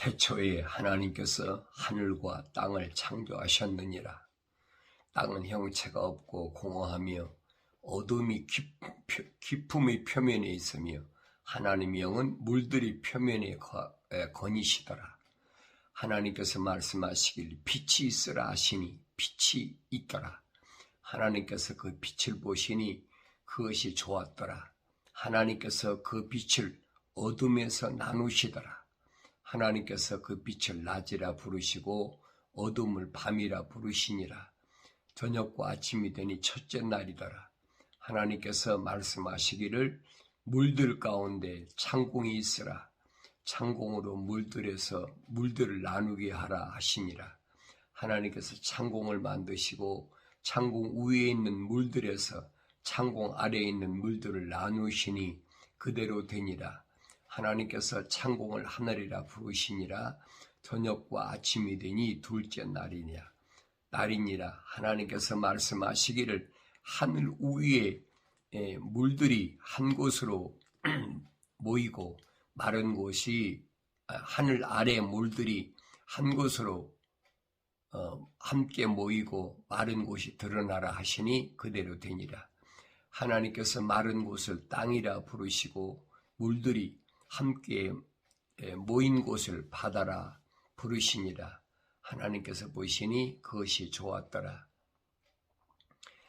태초에 하나님께서 하늘과 땅을 창조하셨느니라. 땅은 형체가 없고 공허하며 어둠이 깊음의 표면에 있으며 하나님의 영은 물들이 표면에 거니시더라. 하나님께서 말씀하시길 빛이 있으라 하시니 빛이 있더라. 하나님께서 그 빛을 보시니 그것이 좋았더라. 하나님께서 그 빛을 어둠에서 나누시더라. 하나님께서 그 빛을 낮이라 부르시고 어둠을 밤이라 부르시니라. 저녁과 아침이 되니 첫째 날이더라. 하나님께서 말씀하시기를 물들 가운데 창공이 있으라. 창공으로 물들을 나누게 하라 하시니라. 하나님께서 창공을 만드시고 창공 위에 있는 물들에서 창공 아래에 있는 물들을 나누시니 그대로 되니라. 하나님께서 창공을 하늘이라 부르시니라. 저녁과 아침이 되니 둘째 날이니라. 하나님께서 말씀하시기를 하늘 위에 물들이 한 곳으로 모이고 마른 곳이 하늘 아래 물들이 한 곳으로 함께 모이고 마른 곳이 드러나라 하시니 그대로 되니라. 하나님께서 마른 곳을 땅이라 부르시고 물들이 함께 모인 곳을 바다라 부르시니라. 하나님께서 보시니 그것이 좋았더라.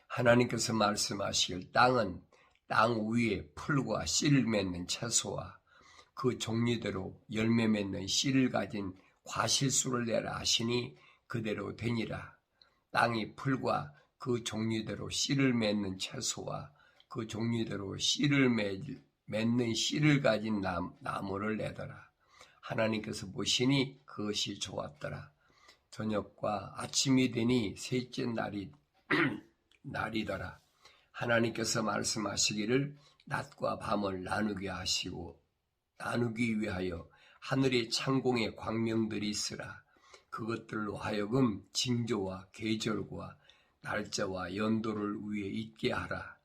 하나님께서 말씀하시길 땅은 땅 위에 풀과 씨를 맺는 채소와 그 종류대로 열매 맺는 씨를 가진 과실수를 내라 하시니 그대로 되니라. 땅이 풀과 그 종류대로 씨를 맺는 채소와 그 종류대로 씨를 맺는 씨를 가진 나무를 내더라. 하나님께서 보시니 그것이 좋았더라. 저녁과 아침이 되니 셋째 날이더라. 하나님께서 말씀하시기를 낮과 밤을 나누기 위하여 하늘의 창공에 광명들이 있으라. 그것들로 하여금 징조와 계절과 날짜와 연도를 위에 있게 하라.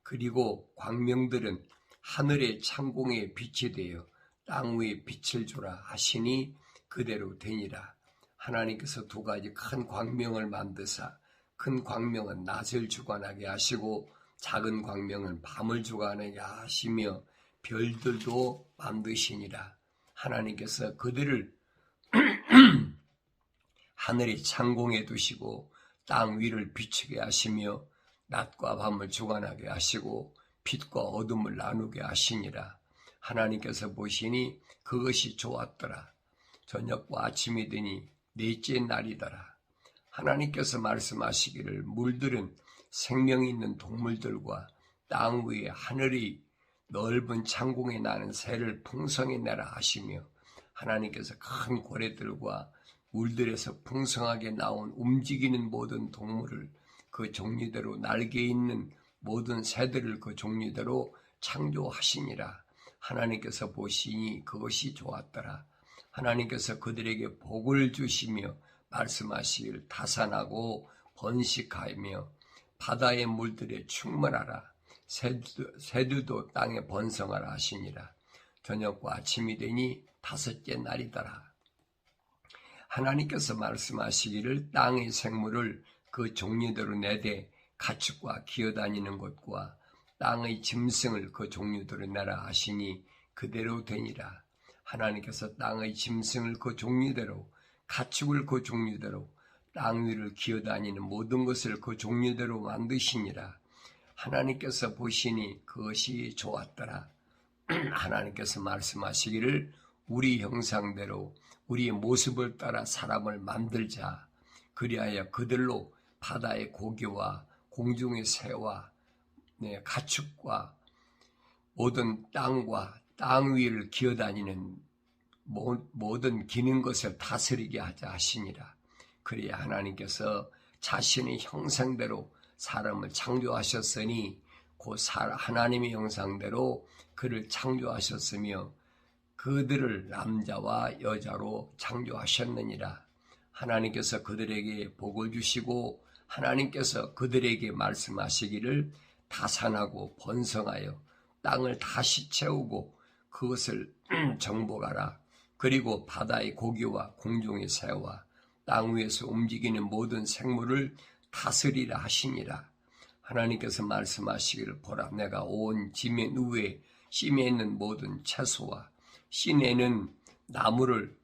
그리고 광명들은 하늘의 창공에 빛이 되어 땅 위에 빛을 주라 하시니 그대로 되니라. 하나님께서 두 가지 큰 광명을 만드사 큰 광명은 낮을 주관하게 하시고 작은 광명은 밤을 주관하게 하시며 별들도 만드시니라. 하나님께서 그들을 하늘의 창공에 두시고 땅 위를 비추게 하시며 낮과 밤을 주관하게 하시고 빛과 어둠을 나누게 하시니라. 하나님께서 보시니 그것이 좋았더라. 저녁과 아침이 되니 넷째 날이더라. 하나님께서 말씀하시기를 물들은 생명 있는 동물들과 땅 위에 하늘이 넓은 창공에 나는 새를 풍성히 내라 하시며 하나님께서 큰 고래들과 물들에서 풍성하게 나온 움직이는 모든 동물을 그 종류대로 날개 있는 모든 새들을 그 종류대로 창조하시니라. 하나님께서 보시니 그것이 좋았더라. 하나님께서 그들에게 복을 주시며 말씀하시길 다산하고 번식하며 바다의 물들에 충만하라. 새들도 땅에 번성하라 하시니라. 저녁과 아침이 되니 다섯째 날이더라. 하나님께서 말씀하시기를 땅의 생물을 그 종류대로 내되 가축과 기어다니는 것과 땅의 짐승을 그 종류대로 내라 하시니 그대로 되니라. 하나님께서 땅의 짐승을 그 종류대로 가축을 그 종류대로 땅 위를 기어다니는 모든 것을 그 종류대로 만드시니라. 하나님께서 보시니 그것이 좋았더라. 하나님께서 말씀하시기를 우리 형상대로 우리의 모습을 따라 사람을 만들자. 그리하여 그들로 바다의 고기와 공중의 새와 가축과 모든 땅과 땅 위를 기어다니는 모든 기는 것을 다스리게 하자 하시니라. 그래야 하나님께서 자신의 형상대로 사람을 창조하셨으니 곧 하나님의 형상대로 그를 창조하셨으며 그들을 남자와 여자로 창조하셨느니라. 하나님께서 그들에게 복을 주시고 하나님께서 그들에게 말씀하시기를 다산하고 번성하여 땅을 다시 채우고 그것을 정복하라. 그리고 바다의 고기와 공중의 새와 땅 위에서 움직이는 모든 생물을 다스리라 하시니라. 하나님께서 말씀하시기를 보라 내가 온 지면 위에 씨에 있는 모든 채소와 씨내는 나무를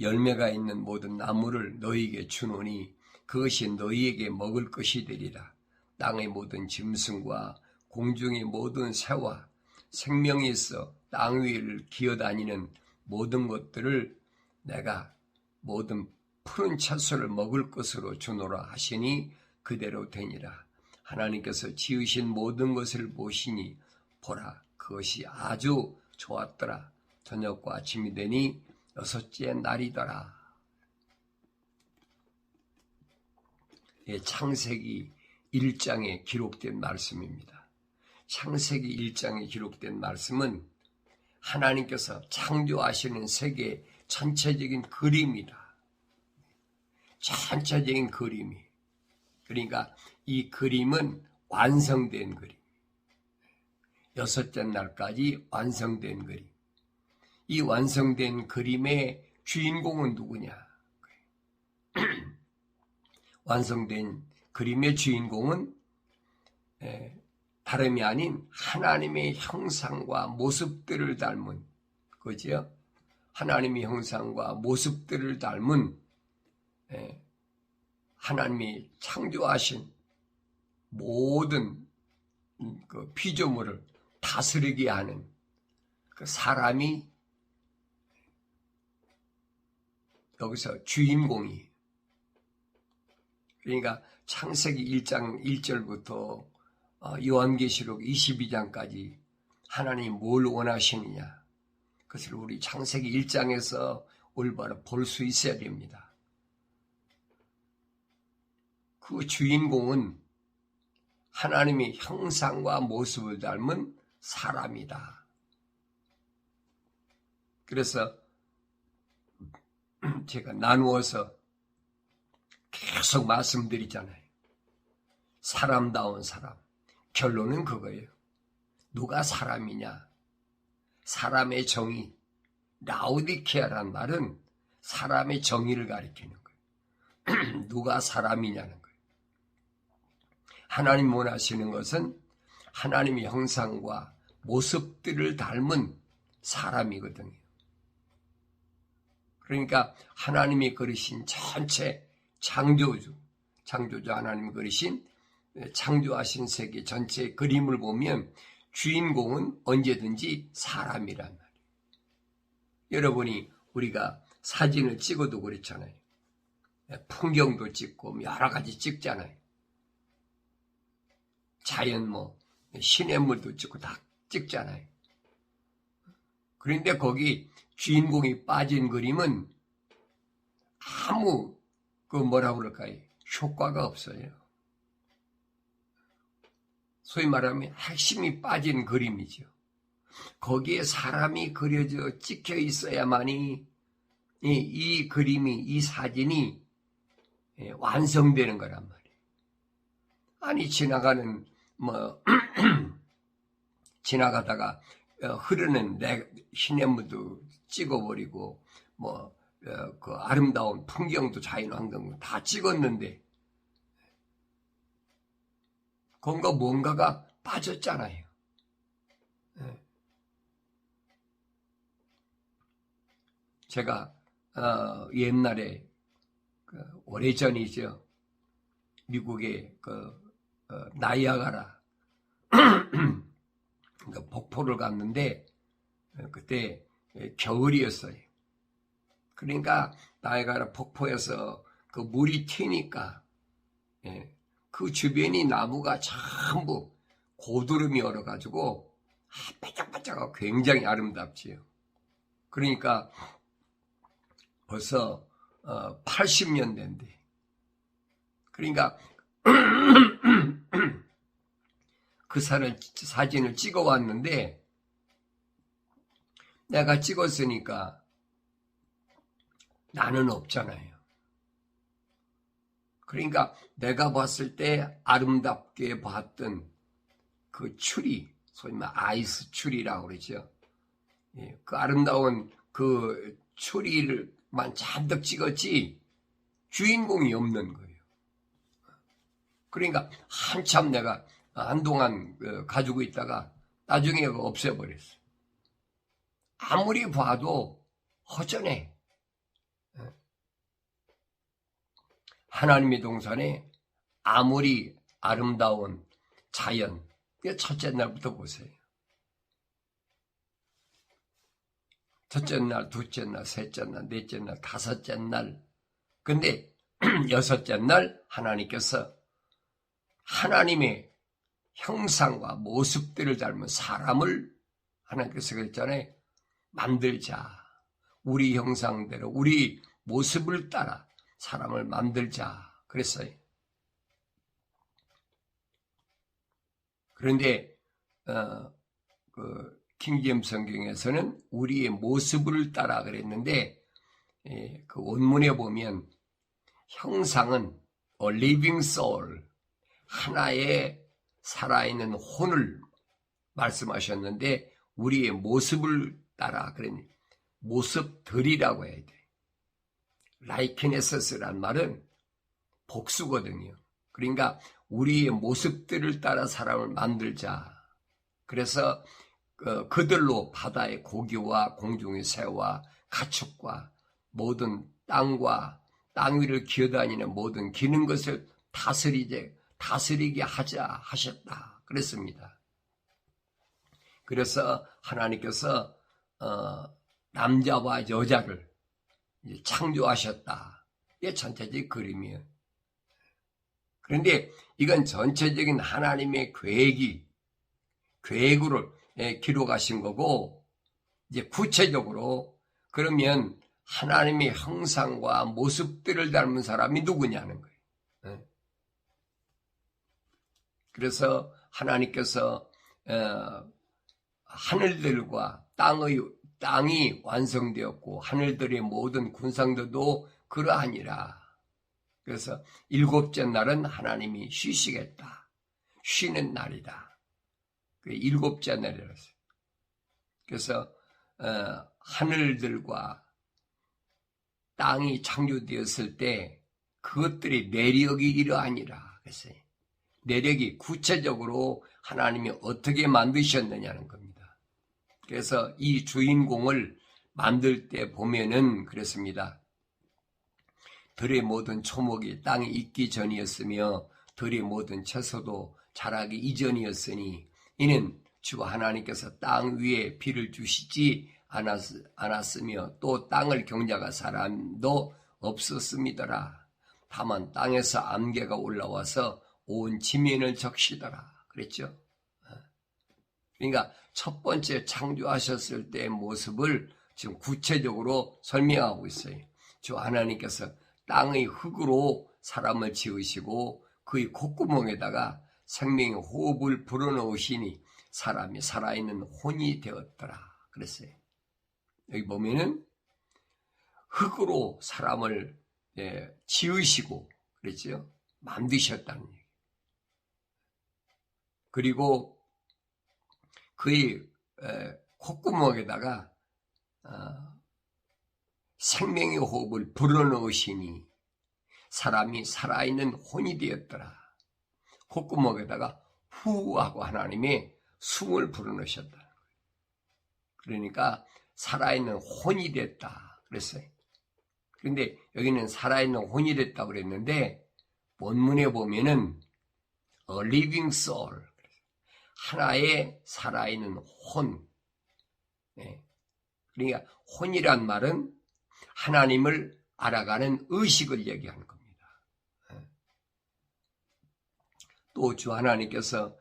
열매가 있는 모든 나무를 너희에게 주노니 그것이 너희에게 먹을 것이 되리라. 땅의 모든 짐승과 공중의 모든 새와 생명이 있어 땅 위를 기어다니는 모든 것들을 내가 모든 푸른 채소를 먹을 것으로 주노라 하시니 그대로 되니라. 하나님께서 지으신 모든 것을 보시니 보라 그것이 아주 좋았더라. 저녁과 아침이 되니 여섯째 날이더라. 창세기 1장에 기록된 말씀입니다. 창세기 1장에 기록된 말씀은 하나님께서 창조하시는 세계 전체적인 그림이다. 전체적인 그림이. 그러니까 이 그림은 완성된 그림. 여섯째 날까지 완성된 그림. 이 완성된 그림의 주인공은 누구냐? 완성된 그림의 주인공은 다름이 아닌 하나님의 형상과 모습들을 닮은 거지요. 하나님의 형상과 모습들을 닮은 하나님이 창조하신 모든 그 피조물을 다스리게 하는 그 사람이 여기서 주인공이. 그러니까 창세기 1장 1절부터 요한계시록 22장까지 하나님이 뭘 원하시느냐. 그것을 우리 창세기 1장에서 올바로 볼 수 있어야 됩니다. 그 주인공은 하나님의 형상과 모습을 닮은 사람이다. 그래서 제가 나누어서 계속 말씀드리잖아요. 사람다운 사람. 결론은 그거예요. 누가 사람이냐? 사람의 정의. 라우디케아란 말은 사람의 정의를 가리키는 거예요. 누가 사람이냐는 거예요. 하나님 원하시는 것은 하나님의 형상과 모습들을 닮은 사람이거든요. 그러니까 하나님이 그리신 전체 창조주 하나님이 그리신 창조하신 세계 전체의 그림을 보면 주인공은 언제든지 사람이란 말이에요. 여러분이 우리가 사진을 찍어도 그렇잖아요. 풍경도 찍고 여러 가지 찍잖아요. 자연 시냇물도 찍고 다 찍잖아요. 그런데 거기 주인공이 빠진 그림은 아무 뭐라고 그럴까요? 효과가 없어요. 소위 말하면 핵심이 빠진 그림이죠. 거기에 사람이 그려져 찍혀 있어야만이 이 그림이, 이 사진이 완성되는 거란 말이에요. 아니 지나가는 지나가다가 흐르는 시냇물도 찍어버리고 그 아름다운 풍경도 자연환경도 다 찍었는데 뭔가가 빠졌잖아요. 제가 옛날에 오래전이죠. 미국의 나이아가라 폭포를 갔는데 그때 겨울이었어요. 그러니까 나이아가라 폭포에서 그 물이 튀니까 그 주변이 나무가 전부 고드름이 얼어가지고 반짝반짝하고 굉장히 아름답지요. 그러니까 벌써 80년대인데 그러니까 그 사진을 찍어 왔는데 내가 찍었으니까 나는 없잖아요. 그러니까 내가 봤을 때 아름답게 봤던 그 추리, 소위 말 아이스 추리라고 그러죠. 그 아름다운 그 추리를만 잔뜩 찍었지 주인공이 없는 거예요. 그러니까 한참 내가 한동안 가지고 있다가 나중에 없애버렸어요. 아무리 봐도 허전해. 하나님의 동산에 아무리 아름다운 자연, 첫째 날부터 보세요. 첫째 날, 둘째 날, 셋째 날, 넷째 날, 다섯째 날. 근데 여섯째 날 하나님께서 하나님의 형상과 모습들을 닮은 사람을 하나님께서 그랬잖아요. 만들자. 우리 형상대로 우리 모습을 따라 사람을 만들자. 그랬어요. 그런데 킹제임스 성경에서는 우리의 모습을 따라 그랬는데 그 원문에 보면 형상은 a living soul, 하나의 살아있는 혼을 말씀하셨는데 우리의 모습을 따라 그랬니 모습들이라고 해야 돼. likenes스란 말은 복수거든요. 그러니까 우리의 모습들을 따라 사람을 만들자. 그래서 그들로 바다의 고기와 공중의 새와 가축과 모든 땅과 땅 위를 기어다니는 모든 기는 것을 다스리게 하자 하셨다. 그랬습니다. 그래서 하나님께서 남자와 여자를 창조하셨다. 이게 전체적인 그림이에요. 그런데 이건 전체적인 하나님의 계획으로 기록하신 거고, 이제 구체적으로 그러면 하나님의 형상과 모습들을 닮은 사람이 누구냐는 거예요. 그래서 하나님께서 하늘들과 땅이 완성되었고 하늘들의 모든 군상들도 그러하니라. 그래서 일곱째 날은 하나님이 쉬시겠다. 쉬는 날이다. 일곱째 날이었어요. 그래서 하늘들과 땅이 창조되었을 때 그것들의 내력이 이러하니라. 그래서 내력이 구체적으로 하나님이 어떻게 만드셨느냐는 겁니다. 그래서 이 주인공을 만들 때 보면은 그렇습니다. 들의 모든 초목이 땅에 있기 전이었으며 들의 모든 채소도 자라기 이전이었으니 이는 주 하나님께서 땅 위에 비를 주시지 않았으며 또 땅을 경작할 사람도 없었음이더라. 다만 땅에서 안개가 올라와서 온 지면을 적시더라. 그랬죠. 그러니까 첫 번째 창조하셨을 때의 모습을 지금 구체적으로 설명하고 있어요. 주 하나님께서 땅의 흙으로 사람을 지으시고 그의 콧구멍에다가 생명의 호흡을 불어넣으시니 사람이 살아있는 혼이 되었더라. 그랬어요. 여기 보면은 흙으로 사람을 지으시고 그랬죠. 만드셨다는 얘기. 그리고 그의 콧구멍에다가 생명의 호흡을 불어넣으시니 사람이 살아있는 혼이 되었더라. 콧구멍에다가 후하고 하나님의 숨을 불어넣으셨다. 그러니까 살아있는 혼이 됐다 그랬어요. 그런데 여기는 살아있는 혼이 됐다고 그랬는데 본문에 보면은 a living soul, 하나의 살아있는 혼. 그러니까 혼이란 말은 하나님을 알아가는 의식을 얘기하는 겁니다. 또 주 하나님께서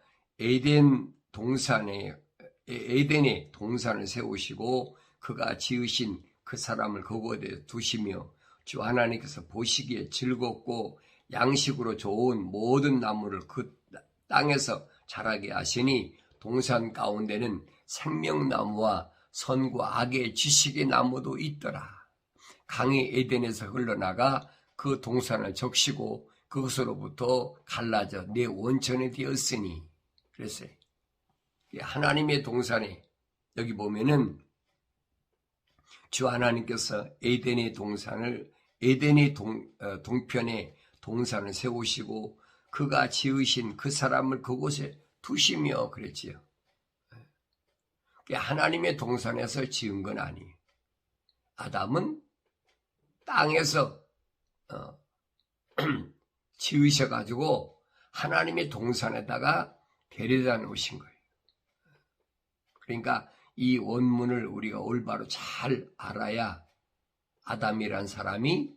에덴의 동산을 세우시고 그가 지으신 그 사람을 그곳에 두시며 주 하나님께서 보시기에 즐겁고 양식으로 좋은 모든 나무를 그 땅에서 자라게 하시니 동산 가운데는 생명나무와 선과 악의 지식의 나무도 있더라. 강이 에덴에서 흘러나가 그 동산을 적시고 그것으로부터 갈라져 내 원천이 되었으니 그랬어요. 하나님의 동산에 여기 보면은 주 하나님께서 에덴의 동편에 동산을 세우시고 그가 지으신 그 사람을 그곳에 두시며 그랬지요. 하나님의 동산에서 지은 건 아니에요. 아담은 땅에서 지으셔가지고 하나님의 동산에다가 데려다 놓으신 거예요. 그러니까 이 원문을 우리가 올바로 잘 알아야 아담이란 사람이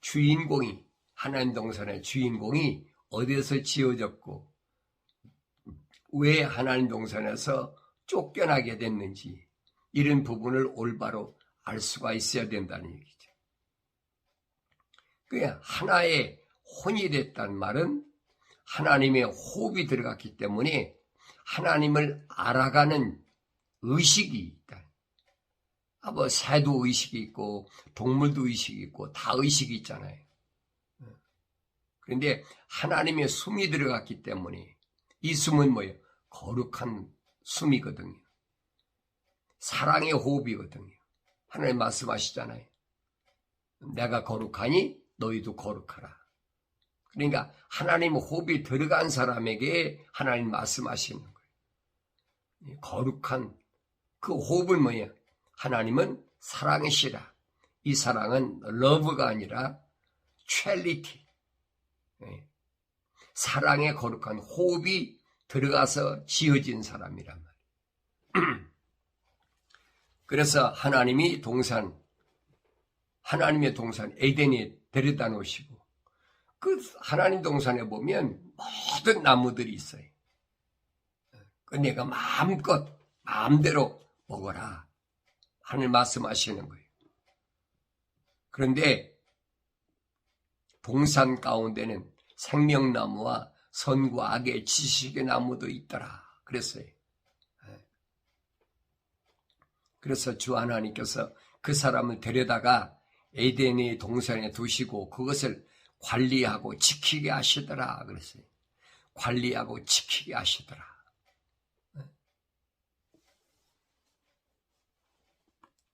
주인공이, 하나님 동산의 주인공이 어디에서 지어졌고 왜 하나님 동산에서 쫓겨나게 됐는지 이런 부분을 올바로 알 수가 있어야 된다는 얘기죠. 그게 하나의 혼이 됐다는 말은 하나님의 호흡이 들어갔기 때문에 하나님을 알아가는 의식이 있다. 뭐 새도 의식이 있고 동물도 의식이 있고 다 의식이 있잖아요. 그런데 하나님의 숨이 들어갔기 때문에 이 숨은 뭐예요? 거룩한 숨이거든요. 사랑의 호흡이거든요. 하나님 말씀하시잖아요. 내가 거룩하니 너희도 거룩하라. 그러니까 하나님 호흡이 들어간 사람에게 하나님 말씀하시는 거예요. 거룩한 그 호흡은 뭐예요? 하나님은 사랑이시라. 이 사랑은 러브가 아니라 첼리티. 사랑의 거룩한 호흡이 들어가서 지어진 사람이란 말이에요. 그래서 하나님의 동산 에덴에 데려다 놓으시고 그 하나님 동산에 보면 모든 나무들이 있어요. 그 내가 마음대로 먹어라. 하늘 말씀하시는 거예요. 그런데 동산 가운데는 생명나무와 선과 악의 지식의 나무도 있더라. 그랬어요. 그래서 주 하나님께서 그 사람을 데려다가 에덴의 동산에 두시고 그것을 관리하고 지키게 하시더라. 그랬어요. 관리하고 지키게 하시더라.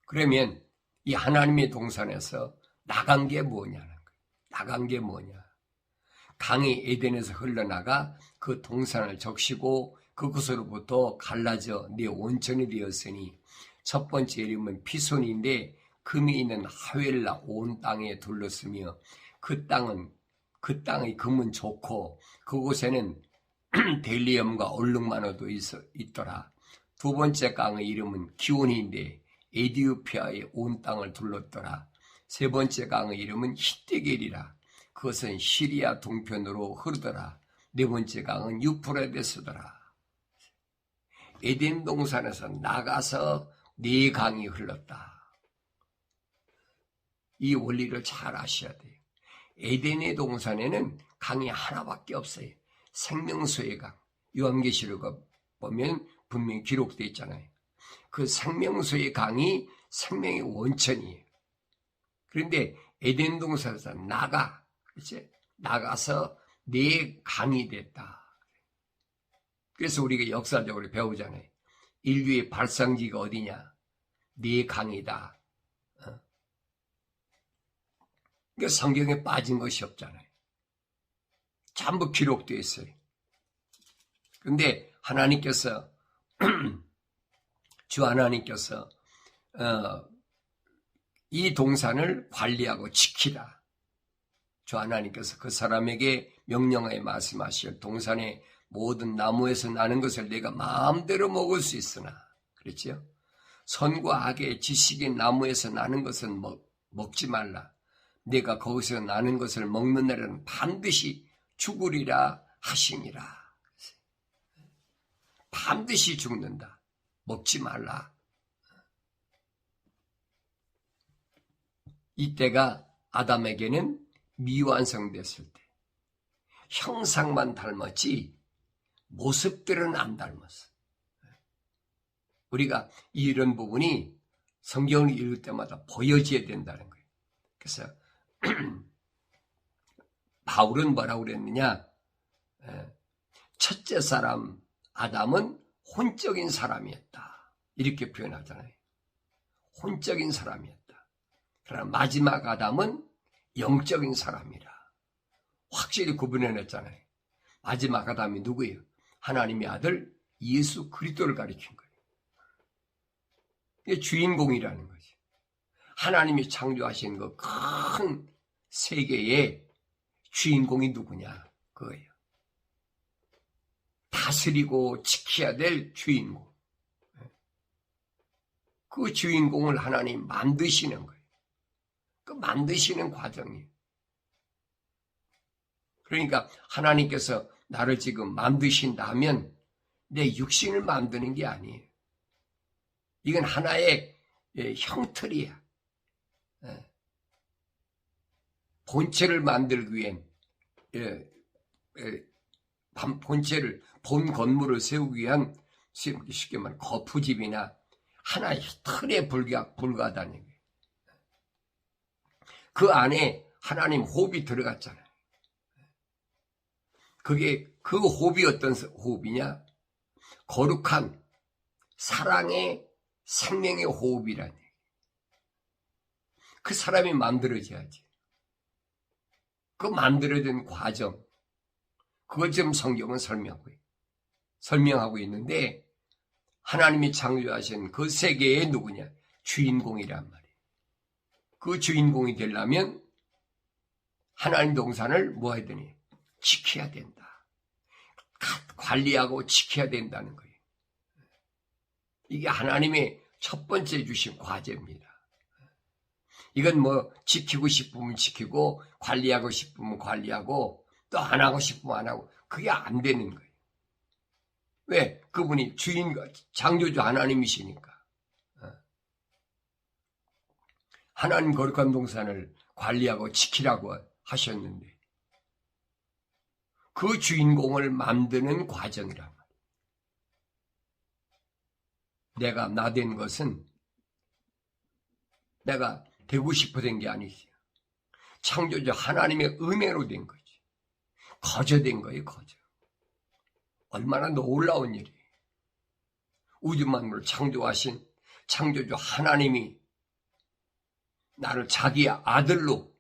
그러면 이 하나님의 동산에서 나간 게 뭐냐는 거예요. 나간 게 뭐냐. 강이 에덴에서 흘러나가 그 동산을 적시고 그곳으로부터 갈라져 네 온천이 되었으니 첫 번째 이름은 피손인데 금이 있는 하웰라 온 땅에 둘렀으며 그 땅의 금은 좋고 그곳에는 델리엄과 얼룩만어도 있더라. 두 번째 강의 이름은 기온인데 에디오피아의 온 땅을 둘렀더라. 세 번째 강의 이름은 히데겔이라. 그것은 시리아 동편으로 흐르더라. 네 번째 강은 유프라데스더라. 에덴 동산에서 나가서 네 강이 흘렀다. 이 원리를 잘 아셔야 돼요. 에덴의 동산에는 강이 하나밖에 없어요. 생명수의 강. 요한계시록 보면 분명히 기록되어 있잖아요. 그 생명수의 강이 생명의 원천이에요. 그런데 에덴 동산에서 나가서 네 강이 됐다. 그래서 우리가 역사적으로 배우잖아요. 인류의 발상지가 어디냐? 네 강이다. 그러니까 성경에 빠진 것이 없잖아요. 전부 기록되어 있어요. 그런데 하나님께서 주 하나님께서 이 동산을 관리하고 지키라. 주 하나님께서 그 사람에게 명령하여 말씀하시오. 동산의 모든 나무에서 나는 것을 내가 마음대로 먹을 수 있으나 그랬죠. 선과 악의 지식의 나무에서 나는 것은 먹지 말라. 내가 거기서 나는 것을 먹는 날에는 반드시 죽으리라 하시니라. 반드시 죽는다. 먹지 말라. 이때가 아담에게는 미완성됐을 때 형상만 닮았지 모습들은 안 닮았어. 우리가 이런 부분이 성경을 읽을 때마다 보여져야 된다는 거예요. 그래서 바울은 뭐라고 그랬느냐? 첫째 사람 아담은 혼적인 사람이었다. 이렇게 표현하잖아요. 혼적인 사람이었다. 그러나 마지막 아담은 영적인 사람이라 확실히 구분해냈잖아요. 마지막 아담이 누구예요? 하나님의 아들 예수 그리스도를 가리킨 거예요. 이게 주인공이라는 거지. 하나님이 창조하신 그 큰 세계의 주인공이 누구냐? 그거예요. 다스리고 지켜야 될 주인공. 그 주인공을 하나님 만드시는 거예요. 그 만드시는 과정이에요. 그러니까 하나님께서 나를 지금 만드신다면 내 육신을 만드는 게 아니에요. 이건 하나의 형틀이야. 본체를 만들기 위한 본체를 본 건물을 세우기 위한 쉽게 말하면 거푸집이나 하나의 틀에 불과하다는 거예요. 그 안에 하나님 호흡이 들어갔잖아요. 그게 그 호흡이 어떤 호흡이냐? 거룩한 사랑의 생명의 호흡이라니. 그 사람이 만들어져야지. 그 만들어진 과정, 그것 지금 성경은 설명하고 있는데 하나님이 창조하신 그 세계의 누구냐? 주인공이란 말이에요. 그 주인공이 되려면 하나님 동산을 뭐 해야 되니? 지켜야 된다. 관리하고 지켜야 된다는 거예요. 이게 하나님의 첫 번째 주신 과제입니다. 이건 뭐 지키고 싶으면 지키고 관리하고 싶으면 관리하고 또 안 하고 싶으면 안 하고 그게 안 되는 거예요. 왜? 그분이 창조주 하나님이시니까. 하나님 거룩한 동산을 관리하고 지키라고 하셨는데 그 주인공을 만드는 과정이란 말이에요. 내가 나 된 것은 내가 되고 싶어 된 게 아니지. 창조주 하나님의 은혜로 된 거지. 거저된 거예요, 거저. 얼마나 놀라운 일이에요. 우주 만물을 창조하신 창조주 하나님이 나를 자기 아들로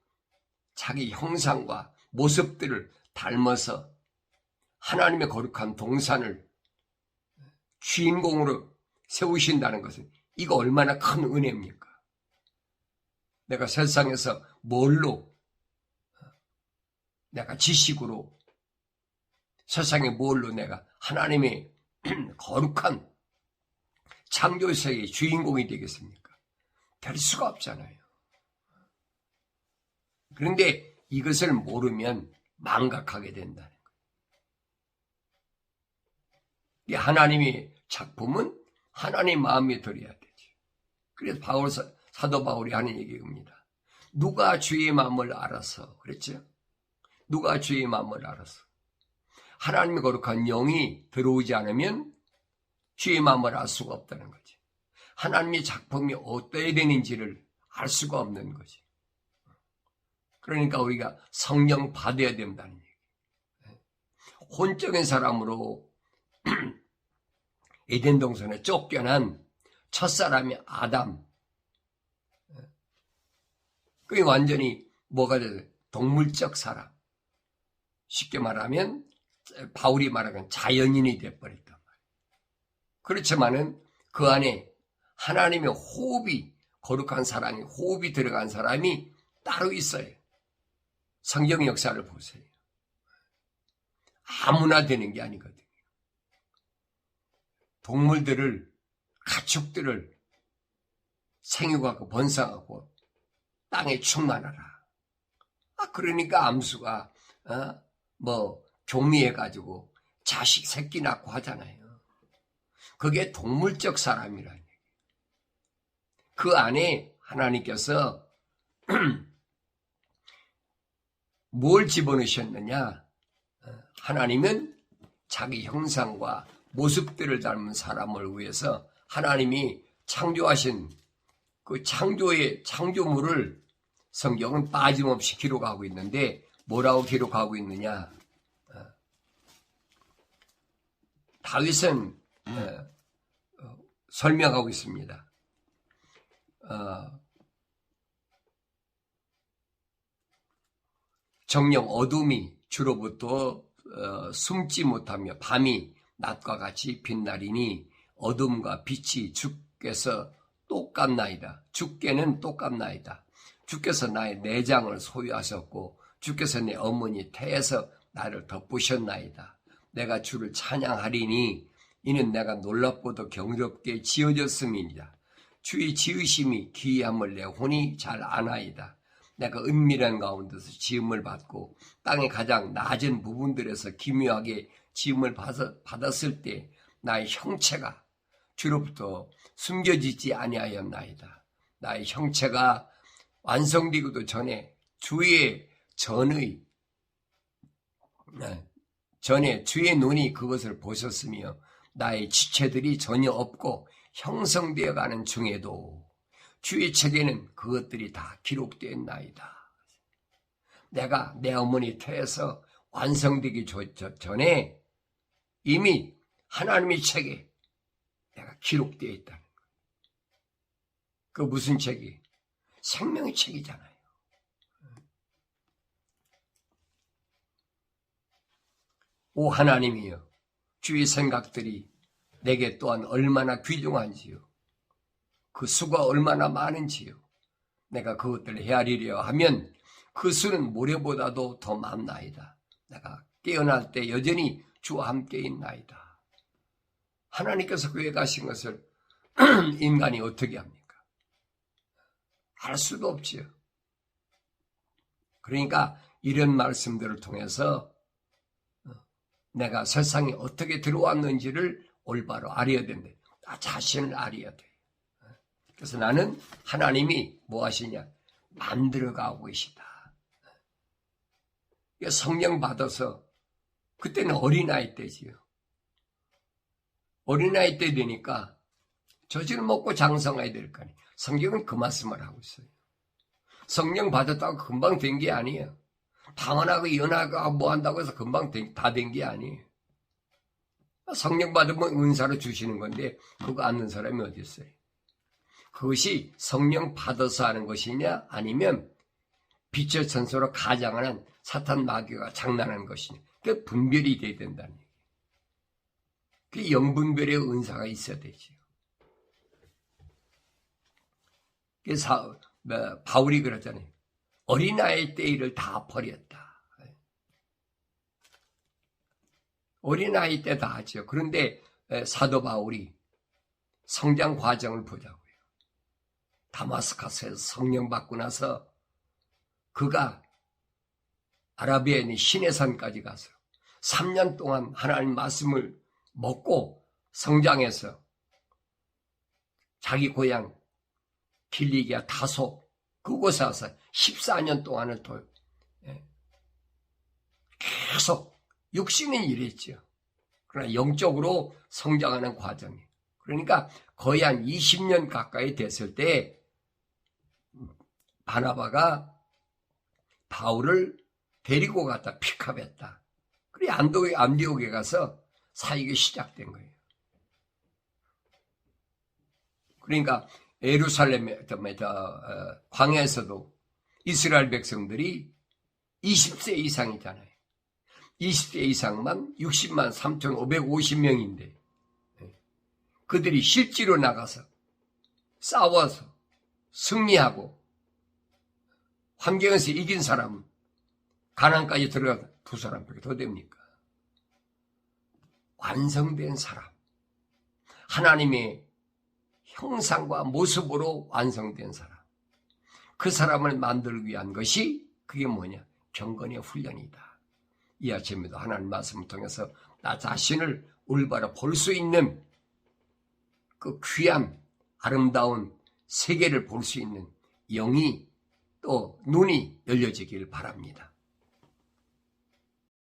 자기 형상과 모습들을 닮아서 하나님의 거룩한 동산을 주인공으로 세우신다는 것은 이거 얼마나 큰 은혜입니까? 내가 세상에서 뭘로 내가 지식으로 세상에 뭘로 내가 하나님의 거룩한 창조세계의 주인공이 되겠습니까? 될 수가 없잖아요. 그런데 이것을 모르면 망각하게 된다는 거예요. 하나님의 작품은 하나님 마음에 들어야 되지. 그래서 사도 바울이 하는 얘기입니다. 누가 주의 마음을 알아서 그랬죠? 누가 주의 마음을 알아서 하나님의 거룩한 영이 들어오지 않으면 주의 마음을 알 수가 없다는 거지. 하나님의 작품이 어떠해야 되는지를 알 수가 없는 거지. 그러니까 우리가 성령 받아야 된다는 얘기. 혼적인 사람으로 에덴 동산에 쫓겨난 첫사람이 아담. 그게 완전히 뭐가 돼서 동물적 사람. 쉽게 말하면 바울이 말하는 자연인이 되어버렸단 말이에요. 그렇지만은 그 안에 하나님의 호흡이 거룩한 사람이 호흡이 들어간 사람이 따로 있어요. 성경 역사를 보세요. 아무나 되는 게 아니거든요. 동물들을 가축들을 생육하고 번성하고 땅에 충만하라. 그러니까 암수가 종리해가지고 자식 새끼 낳고 하잖아요. 그게 동물적 사람이라는 얘기예요. 그 안에 하나님께서 뭘 집어넣으셨느냐? 하나님은 자기 형상과 모습들을 닮은 사람을 위해서 하나님이 창조하신 그 창조의 창조물을 성경은 빠짐없이 기록하고 있는데 뭐라고 기록하고 있느냐? 다윗은 설명하고 있습니다. 정령 어둠이 주로부터 숨지 못하며 밤이 낮과 같이 빛나리니 어둠과 빛이 주께서 똑같나이다. 주께는 똑같나이다. 주께서 나의 내장을 소유하셨고 주께서 내 어머니 태에서 나를 덮으셨나이다. 내가 주를 찬양하리니 이는 내가 놀랍고도 경이롭게 지어졌음이니라. 주의 지으심이 기이함을 내 혼이 잘 아나이다. 내가 은밀한 가운데서 지음을 받고 땅의 가장 낮은 부분들에서 기묘하게 지음을 받았을 때 나의 형체가 주로부터 숨겨지지 아니하였나이다. 나의 형체가 완성되기도 전에 주의 눈이 그것을 보셨으며 나의 지체들이 전혀 없고 형성되어 가는 중에도 주의 책에는 그것들이 다 기록되었나이다. 내가 내 어머니 태에서 완성되기 전에 이미 하나님의 책에 내가 기록되어 있다는 거예요. 그 무슨 책이? 생명의 책이잖아요. 오 하나님이여, 주의 생각들이 내게 또한 얼마나 귀중한지요. 그 수가 얼마나 많은지요. 내가 그것들을 헤아리려 하면 그 수는 모래보다도 더 많나이다. 내가 깨어날 때 여전히 주와 함께 있나이다. 하나님께서 계획하신 것을 인간이 어떻게 합니까? 알 수도 없지요. 그러니까 이런 말씀들을 통해서 내가 세상에 어떻게 들어왔는지를 올바로 알아야 된다. 나 자신을 알아야 돼. 그래서 나는 하나님이 뭐 하시냐? 만들어가고 계시다. 성령 받아서 그때는 어린아이 때지요. 어린아이 때 되니까 젖을 먹고 장성해야 될 거 아니에요. 성경은 그 말씀을 하고 있어요. 성령 받았다고 금방 된 게 아니에요. 방언하고 연하고 뭐 한다고 해서 금방 다 된 게 아니에요. 성령 받으면 은사로 주시는 건데 그거 아는 사람이 어디 있어요? 그것이 성령 받아서 하는 것이냐 아니면 빛의 천사로 가장하는 사탄 마귀가 장난하는 것이냐. 그 분별이 돼야 된다는 얘기예요. 그 영분별의 은사가 있어야 되죠. 그래서 바울이 그러잖아요. 어린아이 때 일을 다 버렸다. 어린아이 때 다 하죠. 그런데 사도 바울이 성장 과정을 보자고요. 다마스커스에서 성령 받고 나서 그가 아라비아에 있는 시내산까지 가서 3년 동안 하나님 말씀을 먹고 성장해서 자기 고향 길리기아 다소 그곳에 와서 14년 동안을 계속 육신은 일했죠. 그러나 영적으로 성장하는 과정이에요. 그러니까 거의 한 20년 가까이 됐을 때 바나바가 바울을 데리고 갔다 픽업했다. 그래 안디옥에 가서 사역이 시작된 거예요. 그러니까 예루살렘의 광야에서도 이스라엘 백성들이 20세 이상이잖아요. 20세 이상만 60만 3,550명인데 그들이 실제로 나가서 싸워서 승리하고 환경에서 이긴 사람은 가나안까지 들어가 2사람밖에 더 됩니까? 완성된 사람, 하나님의 형상과 모습으로 완성된 사람, 그 사람을 만들기 위한 것이 그게 뭐냐? 경건의 훈련이다. 이 아침에도 하나님 말씀을 통해서 나 자신을 올바로 볼 수 있는 그 귀한 아름다운 세계를 볼 수 있는 영이 또 눈이 열려지길 바랍니다.